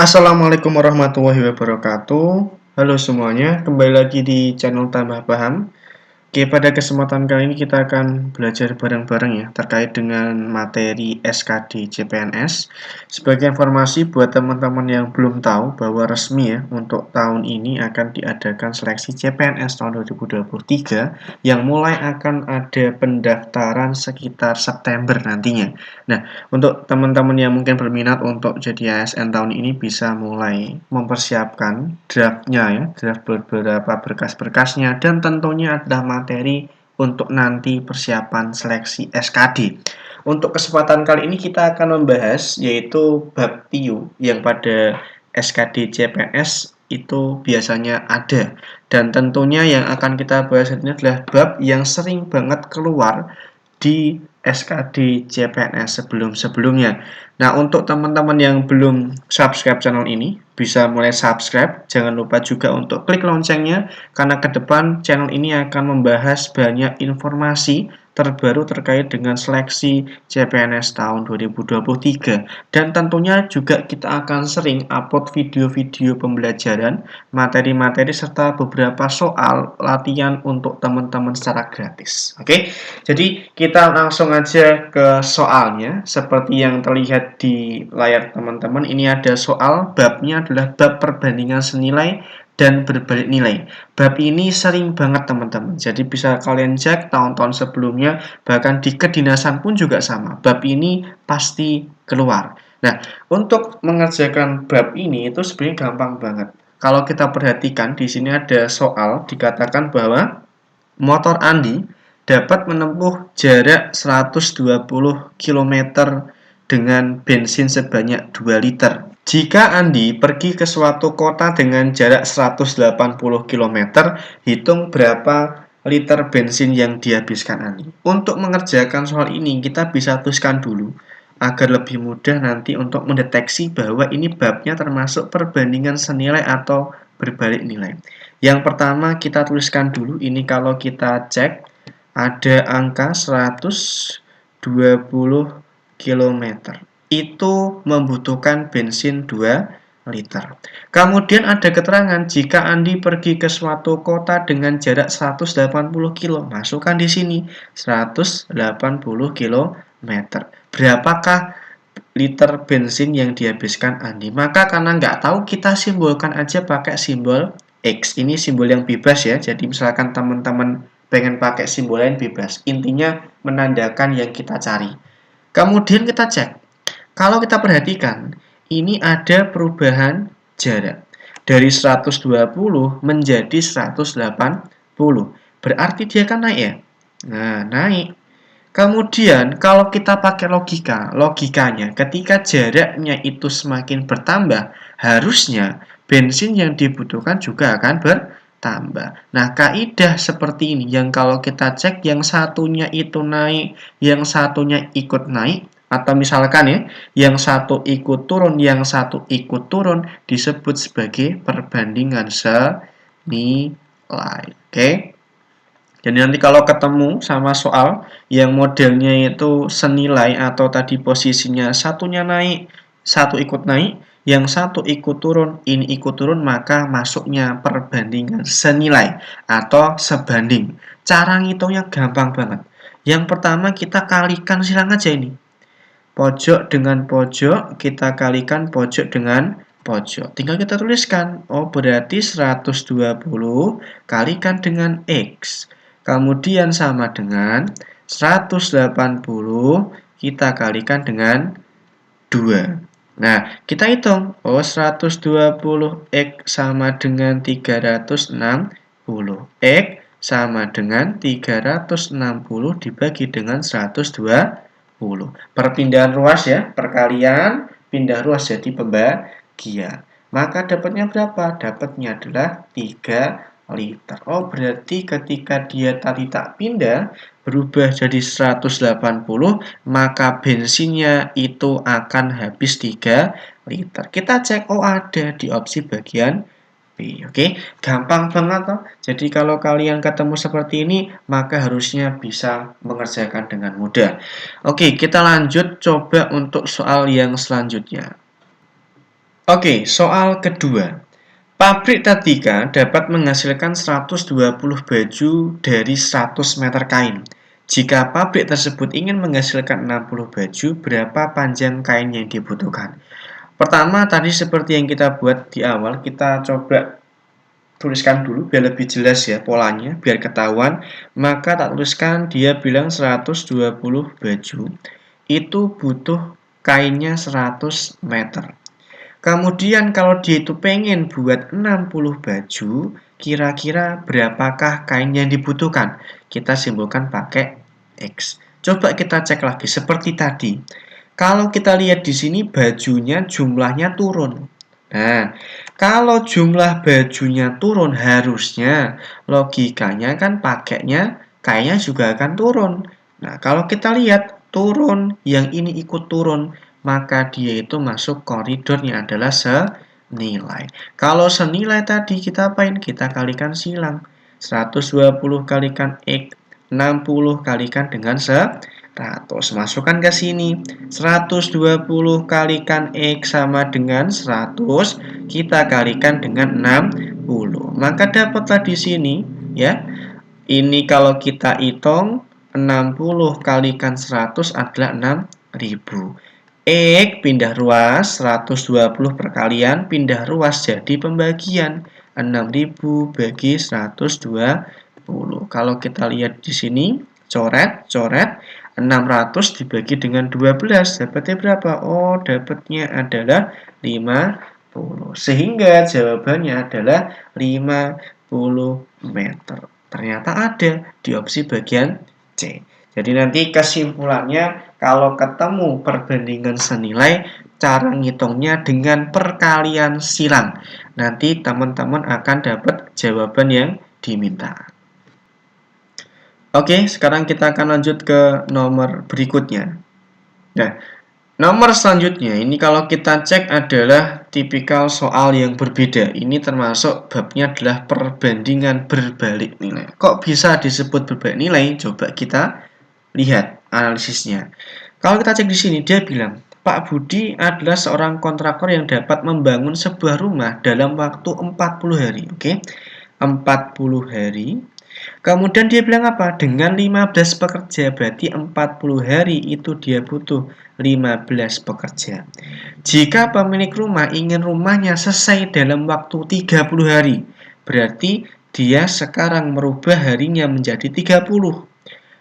Assalamualaikum warahmatullahi wabarakatuh. Halo semuanya, kembali lagi di channel Tambah Paham. Oke, pada kesempatan kali ini kita akan belajar bareng-bareng ya terkait dengan materi SKD CPNS. Sebagai informasi buat teman-teman yang belum tahu bahwa resmi ya untuk tahun ini akan diadakan seleksi CPNS tahun 2023 yang mulai akan ada pendaftaran sekitar September nantinya. Nah, untuk teman-teman yang mungkin berminat untuk jadi ASN tahun ini bisa mulai mempersiapkan draftnya ya, draft beberapa berkas-berkasnya dan tentunya adalah materi untuk nanti persiapan seleksi SKD. Untuk kesempatan kali ini kita akan membahas yaitu bab TIU yang pada SKD CPNS itu biasanya ada. Dan tentunya yang akan kita bahas ini adalah bab yang sering banget keluar di SKD CPNS sebelum-sebelumnya. Nah, untuk teman-teman yang belum subscribe channel ini, bisa mulai subscribe. Jangan lupa juga untuk klik loncengnya, karena ke depan channel ini akan membahas banyak informasi terbaru terkait dengan seleksi CPNS tahun 2023. Dan tentunya juga kita akan sering upload video-video pembelajaran, materi-materi, serta beberapa soal latihan untuk teman-teman secara gratis. Oke, jadi kita langsung aja ke soalnya. Seperti yang terlihat di layar teman-teman, ini ada soal, babnya adalah bab perbandingan senilai dan berbalik nilai. Bab ini sering banget teman-teman, jadi bisa kalian cek tahun-tahun sebelumnya, bahkan di kedinasan pun juga sama. Bab ini pasti keluar. Nah, untuk mengerjakan bab ini itu sebenarnya gampang banget. Kalau kita perhatikan di sini ada soal dikatakan bahwa motor Andi dapat menempuh jarak 120 km dengan bensin sebanyak 2 liter. Jika Andi pergi ke suatu kota dengan jarak 180 km, hitung berapa liter bensin yang dihabiskan Andi. Untuk mengerjakan soal ini, kita bisa tuliskan dulu agar lebih mudah nanti untuk mendeteksi bahwa ini babnya termasuk perbandingan senilai atau berbalik nilai. Yang pertama kita tuliskan dulu, ini kalau kita cek ada angka 120 km. Itu membutuhkan bensin 2 liter. Kemudian ada keterangan jika Andi pergi ke suatu kota dengan jarak 180 km. Masukkan di sini 180 km. Berapakah liter bensin yang dihabiskan Andi? Maka karena nggak tahu, kita simbolkan aja pakai simbol X. Ini simbol yang bebas ya. Jadi misalkan teman-teman pengen pakai simbol lain bebas. Intinya menandakan yang kita cari. Kemudian kita cek. Kalau kita perhatikan, ini ada perubahan jarak. Dari 120 menjadi 180. Berarti dia kan naik ya? Nah, naik. Kemudian kalau kita pakai logikanya ketika jaraknya itu semakin bertambah, harusnya bensin yang dibutuhkan juga akan bertambah. Nah, kaidah seperti ini yang kalau kita cek yang satunya itu naik, yang satunya ikut naik, atau misalkan ya, yang satu ikut turun, yang satu ikut turun, disebut sebagai perbandingan senilai. Oke? Jadi nanti kalau ketemu sama soal yang modelnya itu senilai atau tadi posisinya satunya naik, satu ikut naik, yang satu ikut turun, ini ikut turun, maka masuknya perbandingan senilai atau sebanding. Cara ngitungnya gampang banget. Yang pertama kita kalikan silang aja ini. Pojok dengan pojok, kita kalikan pojok dengan pojok. Tinggal kita tuliskan. Oh, berarti 120 kalikan dengan X. Kemudian sama dengan 180 kita kalikan dengan 2. Nah, kita hitung. Oh, 120X sama dengan 360. X sama dengan 360 dibagi dengan 120. Perpindahan ruas ya, perkalian, pindah ruas jadi pembagian. Maka dapatnya berapa? Dapatnya adalah 3 liter. Oh, berarti ketika dia tadi tak pindah, berubah jadi 180, maka bensinnya itu akan habis 3 liter. Kita cek, oh ada di opsi bagian B. Oke, gampang banget toh. Jadi kalau kalian ketemu seperti ini, maka harusnya bisa mengerjakan dengan mudah. Oke, kita lanjut coba untuk soal yang selanjutnya. Oke, soal kedua. Pabrik Tadika dapat menghasilkan 120 baju dari 100 meter kain. Jika pabrik tersebut ingin menghasilkan 60 baju, berapa panjang kain yang dibutuhkan? Pertama, tadi seperti yang kita buat di awal, kita coba tuliskan dulu biar lebih jelas ya polanya, biar ketahuan. Maka tak tuliskan, dia bilang 120 baju. Itu butuh kainnya 100 meter. Kemudian kalau dia itu pengen buat 60 baju, kira-kira berapakah kain yang dibutuhkan? Kita simpulkan pakai X. Coba kita cek lagi seperti tadi. Kalau kita lihat di sini bajunya jumlahnya turun. Nah, kalau jumlah bajunya turun harusnya logikanya kan pakainya kayaknya juga akan turun. Nah, kalau kita lihat turun, yang ini ikut turun, maka dia itu masuk koridornya adalah senilai. Kalau senilai tadi kita apain? Kita kalikan silang. 120 kalikan X, 60 kalikan dengan 100. Masukkan ke sini. 120 kalikan X sama dengan 100. Kita kalikan dengan 60. Maka dapatlah di sini ya. Ini kalau kita hitung 60 kalikan 100 adalah 6000. X pindah ruas 120 perkalian pindah ruas jadi pembagian 6000 bagi 120. Kalau kita lihat di sini coret 600 dibagi dengan 12 dapatnya berapa? Oh, dapatnya adalah 50. Sehingga jawabannya adalah 50 meter. Ternyata ada di opsi bagian C. Jadi nanti kesimpulannya kalau ketemu perbandingan senilai, cara ngitungnya dengan perkalian silang. Nanti teman-teman akan dapat jawaban yang diminta. Oke, sekarang kita akan lanjut ke nomor berikutnya. Nah, nomor selanjutnya ini kalau kita cek adalah tipikal soal yang berbeda. Ini termasuk babnya adalah perbandingan berbalik nilai. Kok bisa disebut berbalik nilai? Coba kita lihat analisisnya. Kalau kita cek di sini, dia bilang, Pak Budi adalah seorang kontraktor yang dapat membangun sebuah rumah dalam waktu 40 hari. Oke, 40 hari. Kemudian dia bilang apa? Dengan 15 pekerja, berarti 40 hari itu dia butuh 15 pekerja. Jika pemilik rumah ingin rumahnya selesai dalam waktu 30 hari, berarti dia sekarang merubah harinya menjadi 30.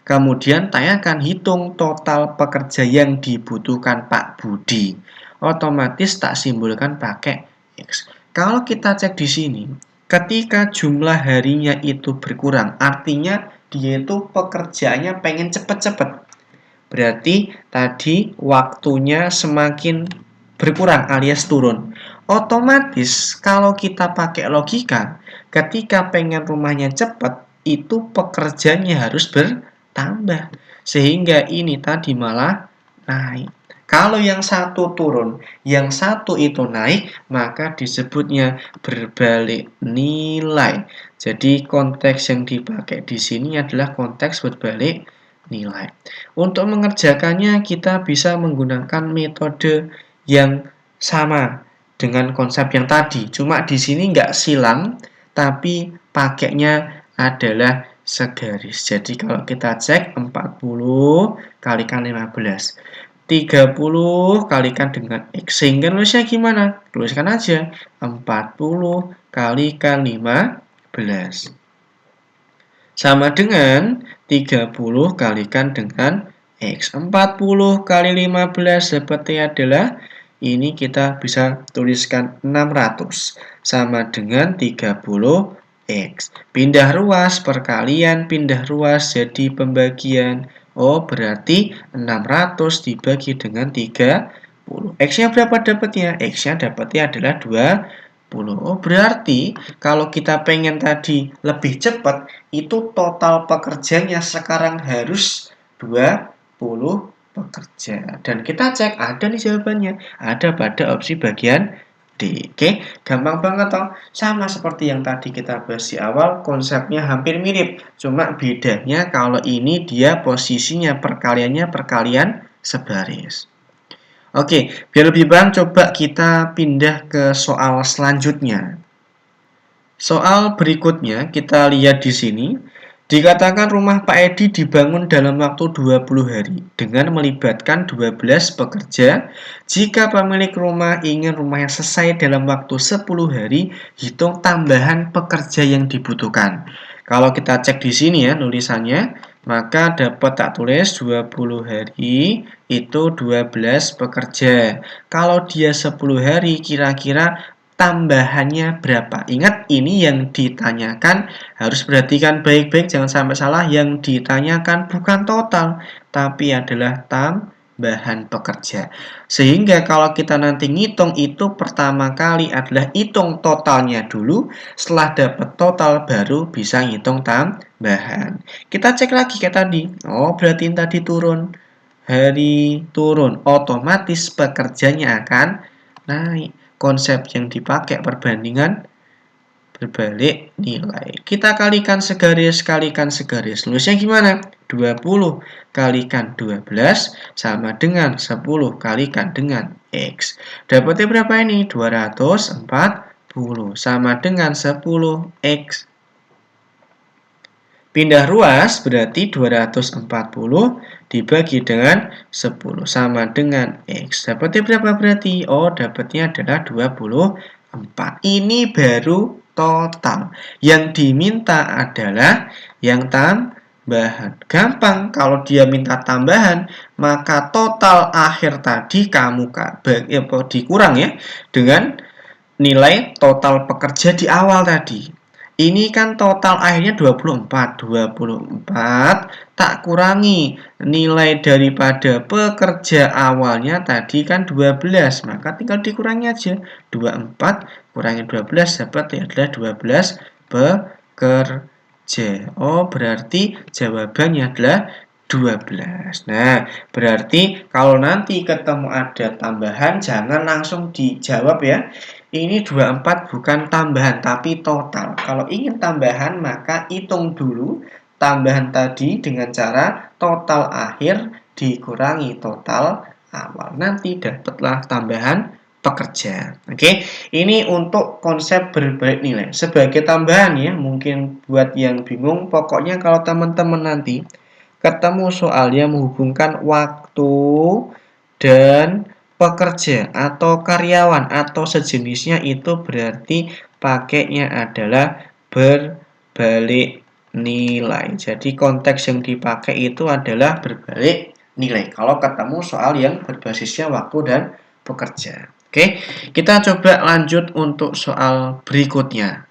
Kemudian tanyakan hitung total pekerja yang dibutuhkan Pak Budi. Otomatis tak simbolkan pakai X. Kalau kita cek di sini, ketika jumlah harinya itu berkurang, artinya dia itu pekerjaannya pengen cepet-cepet. Berarti tadi waktunya semakin berkurang alias turun. Otomatis kalau kita pakai logika, ketika pengen rumahnya cepat, itu pekerjaannya harus bertambah. Sehingga ini tadi malah naik. Kalau yang satu turun, yang satu itu naik, maka disebutnya berbalik nilai. Jadi konteks yang dipakai di sini adalah konteks berbalik nilai. Untuk mengerjakannya kita bisa menggunakan metode yang sama dengan konsep yang tadi. Cuma di sini nggak silang, tapi pakainya adalah segaris. Jadi kalau kita cek 40 kalikan 15. 30 kalikan dengan X. Sehingga nulisnya gimana? Tuliskan aja 40 kalikan 15. Sama dengan 30 kalikan dengan X. 40 kali 15 seperti adalah ini kita bisa tuliskan 600 sama dengan 30 X. Pindah ruas perkalian pindah ruas jadi pembagian. Oh, berarti 600 dibagi dengan 30. X-nya berapa dapatnya? X-nya dapatnya adalah 20. Oh, berarti kalau kita pengen tadi lebih cepat, itu total pekerjanya sekarang harus 20 pekerja. Dan kita cek ada nih jawabannya. Ada pada opsi bagian D. Oke, gampang banget toh. Sama seperti yang tadi kita bahas di awal, konsepnya hampir mirip. Cuma bedanya kalau ini dia posisinya perkaliannya perkalian sebaris. Oke, biar lebih paham coba kita pindah ke soal selanjutnya. Soal berikutnya kita lihat di sini. Dikatakan rumah Pak Edi dibangun dalam waktu 20 hari dengan melibatkan 12 pekerja. Jika pemilik rumah ingin rumahnya selesai dalam waktu 10 hari, hitung tambahan pekerja yang dibutuhkan. Kalau kita cek di sini ya nulisannya, maka dapat tak tulis 20 hari itu 12 pekerja. Kalau dia 10 hari kira-kira tambahannya berapa? Ingat ini yang ditanyakan, harus perhatikan baik-baik jangan sampai salah, yang ditanyakan bukan total tapi adalah tambahan pekerja. Sehingga kalau kita nanti ngitung itu pertama kali adalah hitung totalnya dulu, setelah dapat total baru bisa ngitung tambahan. Kita cek lagi kayak tadi. Oh, berarti tadi turun. Hari turun, otomatis pekerjanya akan naik. Konsep yang dipakai perbandingan berbalik nilai. Kita kalikan segaris, kalikan segaris. Lulusnya gimana? 20 kalikan 12 sama dengan 10 kalikan dengan X. Dapatnya berapa ini? 240 sama dengan 10X. Pindah ruas berarti 240 dibagi dengan 10 sama dengan X. Dapatnya berapa berarti? Oh, dapatnya adalah 24. Ini baru total. Yang diminta adalah yang tambahan. Gampang, kalau dia minta tambahan, maka total akhir tadi kamu dikurang ya dengan nilai total pekerja di awal tadi. Ini kan total akhirnya 24. 24 tak kurangi nilai daripada pekerja awalnya tadi kan 12. Maka tinggal dikurangi aja. 24 kurangi 12 dapat adalah 12 pekerja. Oh, berarti jawabannya adalah 12. Nah, berarti kalau nanti ketemu ada tambahan jangan langsung dijawab ya. Ini 24 bukan tambahan tapi total. Kalau ingin tambahan maka hitung dulu tambahan tadi dengan cara total akhir dikurangi total awal. Nanti dapatlah tambahan pekerja. Oke, ini untuk konsep berbalik nilai. Sebagai tambahan ya, mungkin buat yang bingung, pokoknya kalau teman-teman nanti ketemu soal yang menghubungkan waktu dan pekerja atau karyawan atau sejenisnya itu berarti pakainya adalah berbalik nilai. Jadi konteks yang dipakai itu adalah berbalik nilai. Kalau ketemu soal yang berbasisnya waktu dan pekerja. Oke, kita coba lanjut untuk soal berikutnya.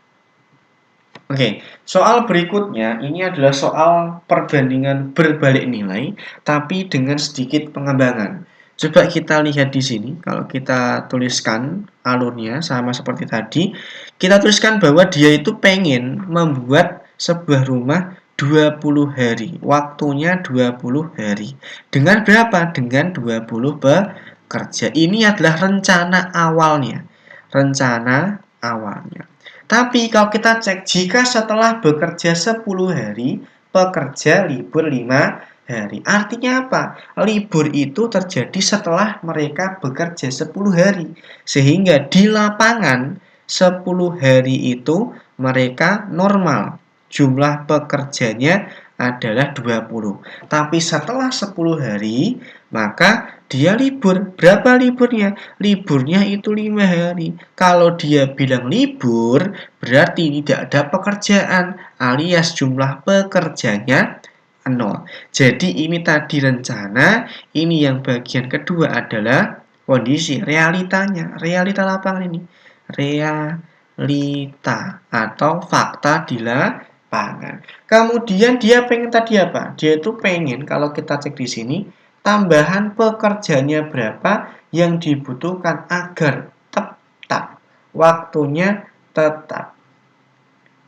Oke, soal berikutnya ini adalah soal perbandingan berbalik nilai, tapi dengan sedikit pengembangan. Coba kita lihat di sini, kalau kita tuliskan alurnya sama seperti tadi, kita tuliskan bahwa dia itu pengen membuat sebuah rumah 20 hari, waktunya 20 hari. Dengan berapa? Dengan 20 pekerja. Ini adalah rencana awalnya. Rencana awalnya. Tapi kalau kita cek, jika setelah bekerja 10 hari, pekerja libur 5 hari. Artinya apa? Libur itu terjadi setelah mereka bekerja 10 hari. Sehingga di lapangan 10 hari itu mereka normal. Jumlah pekerjanya adalah 20. Tapi setelah 10 hari, maka dia libur. Berapa liburnya? Liburnya itu 5 hari. Kalau dia bilang libur, berarti tidak ada pekerjaan, alias jumlah pekerjanya 0. Jadi ini tadi rencana, ini yang bagian kedua adalah kondisi realitanya. Realita lapangan ini. Realita atau fakta di lapangan. Kemudian dia pengen tadi apa? Dia itu pengen, kalau kita cek di sini, tambahan pekerjanya berapa yang dibutuhkan agar tetap waktunya tetap.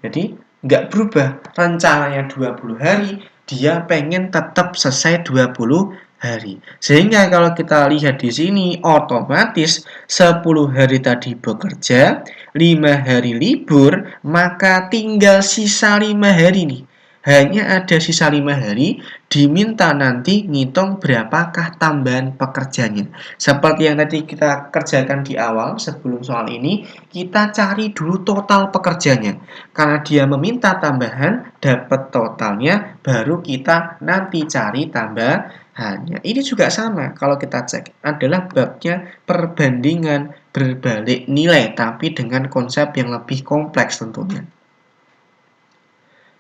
Jadi nggak berubah, rencananya 20 hari, dia pengen tetap selesai 20 hari. Sehingga kalau kita lihat di sini otomatis 10 hari tadi bekerja, 5 hari libur, maka tinggal sisa 5 hari nih. hanya ada sisa 5 hari, diminta nanti ngitung berapakah tambahan pekerjanya. Seperti yang tadi kita kerjakan di awal sebelum soal ini, kita cari dulu total pekerjanya. Karena dia meminta tambahan, dapat totalnya, baru kita nanti cari tambahannya. Ini juga sama, kalau kita cek, adalah babnya perbandingan berbalik nilai, tapi dengan konsep yang lebih kompleks tentunya.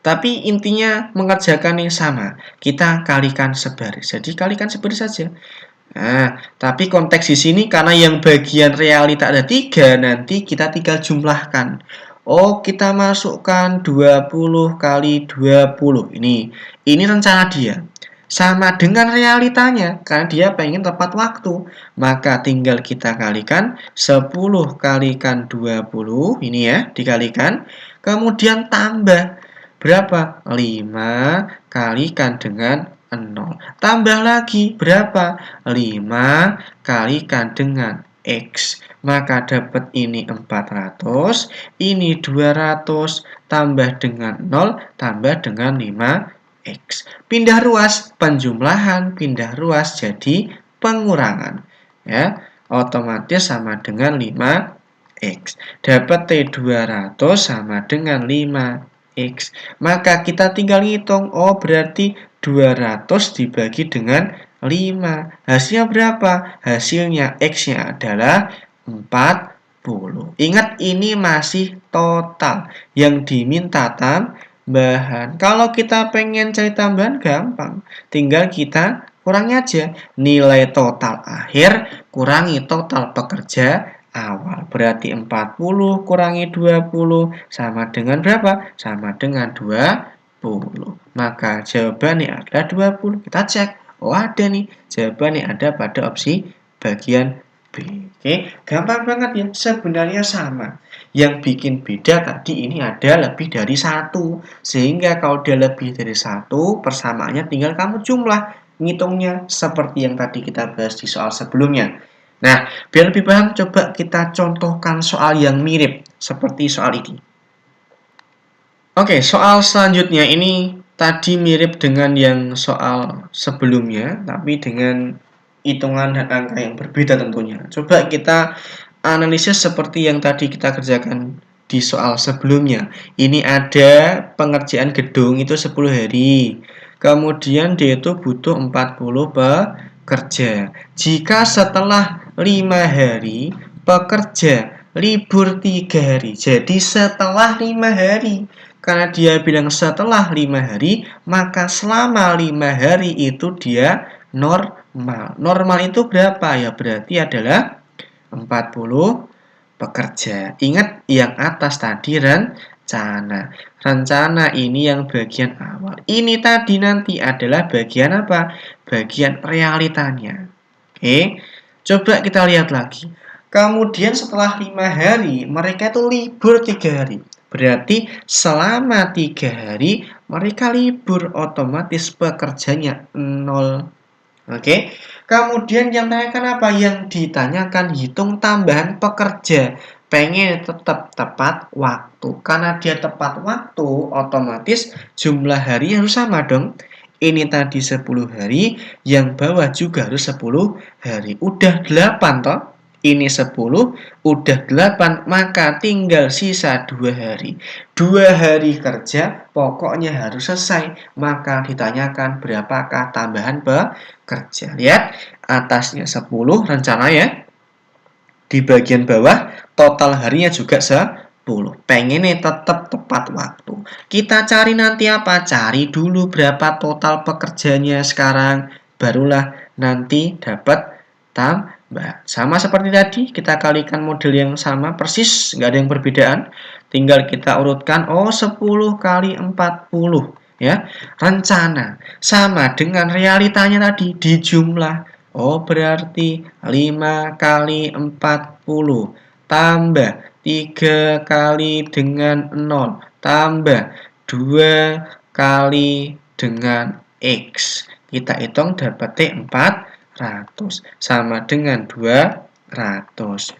Tapi intinya mengerjakan yang sama. Kita kalikan sebaris. Jadi kalikan sebaris saja. Nah, tapi konteks di sini karena yang bagian realita ada 3, nanti kita tinggal jumlahkan. Oh, kita masukkan 20 kali 20. Ini rencana dia. Sama dengan realitanya, karena dia pengen tepat waktu. Maka tinggal kita kalikan 10 kalikan 20, ini ya, dikalikan. Kemudian tambah. Berapa? 5 kalikan dengan 0. Tambah lagi berapa? 5 kalikan dengan X. Maka dapat ini 400, ini 200, tambah dengan 0, tambah dengan 5X. Pindah ruas, penjumlahan, pindah ruas jadi pengurangan. Ya, otomatis sama dengan 5X. Dapat T200 sama dengan 5X. Maka kita tinggal hitung, oh berarti 200 dibagi dengan 5. Hasilnya berapa? Hasilnya X-nya adalah 40. Ingat ini masih total. Yang diminta tambahan. Kalau kita pengen cari tambahan gampang. Tinggal kita kurangi aja. Nilai total akhir kurangi total pekerja awal. Berarti 40 kurangi 20 sama dengan berapa? Sama dengan 20. Maka jawabannya adalah 20. Kita cek. Oh ada nih. Jawabannya ada pada opsi bagian B. Oke, gampang banget ya. Sebenarnya sama. Yang bikin beda tadi ini ada lebih dari 1. Sehingga kalau dia lebih dari 1, persamaannya tinggal kamu jumlah. Ngitungnya seperti yang tadi kita bahas di soal sebelumnya. Nah, biar lebih paham, coba kita contohkan soal yang mirip seperti soal ini. Oke, soal selanjutnya ini tadi mirip dengan yang soal sebelumnya, tapi dengan hitungan dan angka yang berbeda tentunya. Coba kita analisis seperti yang tadi kita kerjakan di soal sebelumnya. Ini ada pengerjaan gedung itu 10 hari. Kemudian dia itu butuh 40 pekerja. Jika setelah 5 hari pekerja libur 3 hari. Jadi setelah 5 hari. Karena dia bilang setelah 5 hari, maka selama 5 hari itu dia normal. Normal itu berapa? Ya berarti adalah 40 pekerja. Ingat yang atas tadi rencana. Rencana ini yang bagian awal. Ini tadi nanti adalah bagian apa? Bagian realitanya. Oke. Coba kita lihat lagi. Kemudian setelah 5 hari, mereka itu libur 3 hari. Berarti selama 3 hari mereka libur, otomatis pekerjanya 0. Oke. Kemudian yang ditanyakan apa? Yang ditanyakan hitung tambahan pekerja. Pengen tetap tepat waktu. Karena dia tepat waktu, otomatis jumlah hari harus sama dong. Ini tadi 10 hari, yang bawah juga harus 10 hari. Udah 8 toh. Ini 10, udah 8, maka tinggal sisa 2 hari. 2 hari kerja, pokoknya harus selesai. Maka ditanyakan berapakah tambahan pekerja. Lihat, atasnya 10 rencana ya. Di bagian bawah, total harinya juga 10. Pengennya tetap tepat waktu. Kita cari nanti apa? Cari dulu berapa total pekerjanya sekarang. Barulah nanti dapat tambah. Sama seperti tadi, kita kalikan model yang sama persis, nggak ada yang perbedaan. Tinggal kita urutkan, oh 10 kali 40. Ya, rencana sama dengan realitanya tadi dijumlah. Oh berarti 5 kali 40 tambah 3 kali dengan 0 tambah 2 kali dengan X. Kita hitung dapat 400 sama dengan 200.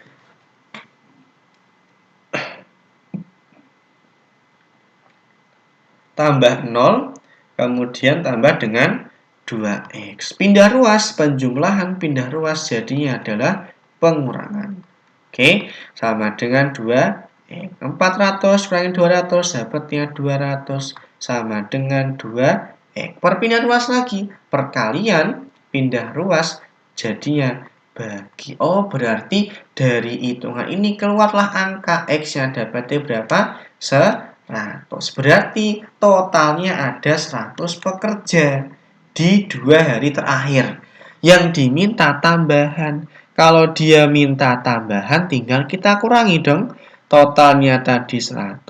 Tambah 0 kemudian tambah dengan 2x. Pindah ruas, penjumlahan pindah ruas jadinya adalah pengurangan. Oke, sama dengan 2x. 400 kurangi 200, dapatnya 200 sama dengan 2x. Perpindahan ruas lagi, perkalian pindah ruas jadinya bagi. Oh, berarti dari hitungan ini keluarlah angka x-nya dapatnya berapa? 100. Berarti totalnya ada 100 pekerja di 2 hari terakhir. Yang diminta tambahan. Kalau dia minta tambahan tinggal kita kurangi dong. Totalnya tadi 100,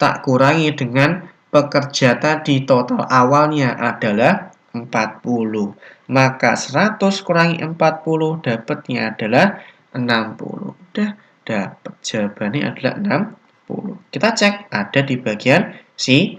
tak kurangi dengan pekerja tadi. Total awalnya adalah 40. Maka 100 kurangi 40 dapatnya adalah 60. Udah dapat jawabannya adalah 60. Kita cek ada di bagian C.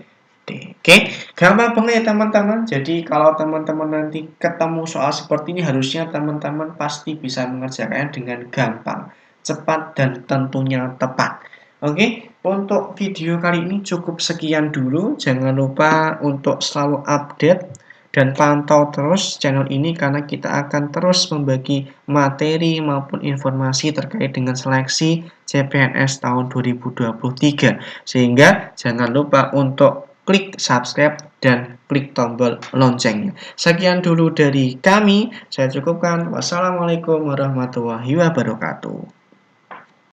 Oke, gampang banget ya teman-teman. Jadi kalau teman-teman nanti ketemu soal seperti ini harusnya teman-teman pasti bisa mengerjakannya dengan gampang, cepat dan tentunya tepat. Oke, untuk video kali ini cukup sekian dulu. Jangan lupa untuk selalu update dan pantau terus channel ini karena kita akan terus membagi materi maupun informasi terkait dengan seleksi CPNS tahun 2023. Sehingga jangan lupa untuk klik subscribe dan klik tombol loncengnya. Sekian dulu dari kami. Saya cukupkan. Wassalamualaikum warahmatullahi wabarakatuh.